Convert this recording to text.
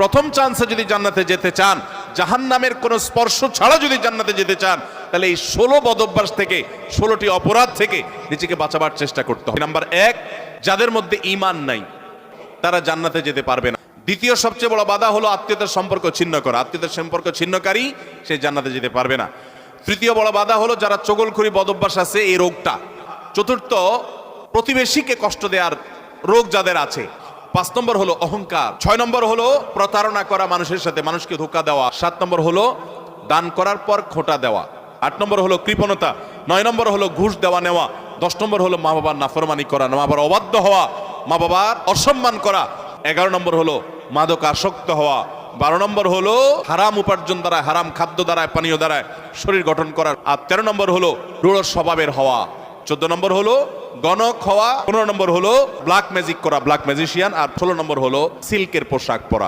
প্রথম চান্সে যদি জান্নাতে যেতে চান, জাহান্নামের কোনো স্পর্শ ছাড়া যদি জান্নাতে যেতে চান, তাহলে এই 16 বদঅভ্যাস থেকে, 16টি অপরাধ থেকে নিজেকে বাঁচাবার চেষ্টা করতে হবে। নাম্বার 1, যাদের মধ্যে ঈমান নাই তারা জান্নাতে যেতে পারবে না। দ্বিতীয় সবচেয়ে বড় বাধা হলো আত্মীয়তার সম্পর্ক ছিন্ন করা। আত্মীয়তার সম্পর্ক ছিন্নকারী সে জান্নাতে যেতে পারবে না। তৃতীয় বড় বাধা হলো যারা চগলখড়ি বদঅভ্যাস আছে, এই রোগটা। চতুর্থ, প্রতিবেশীকে কষ্ট দেওয়ার রোগ যাদের আছে। 5 নম্বর হলো অহংকার। 6 নম্বর হলো প্রতারণা করা, মানুষের সাথে মানুষকে ধোঁকা দেওয়া। 7 নম্বর হলো দান করার পর খোঁটা দেওয়া। 8 নম্বর হলো কৃপণতা। 9 নম্বর হলো ঘুষ দেওয়া নেওয়া। 10 নম্বর হলো মা বাবার নাফরমানি করা, মা বাবার অবাধ্য হওয়া, মা বাবার অসম্মান করা। 11 নম্বর হলো মাদক আসক্ত হওয়া। 12 নম্বর হলো হারাম উপার্জন দ্বারা, হারাম খাদ্য দ্বারা, পানীয় দ্বারা শরীর গঠন করা। আর 13 নম্বর হলো রূঢ় স্বভাবের হওয়া। 14 নম্বর হলো গণক হওয়া। 15 নম্বর হলো ব্ল্যাক ম্যাজিক করা, ব্ল্যাক ম্যাজিশিয়ান। আর 16 নম্বর হলো সিল্কের পোশাক পরা।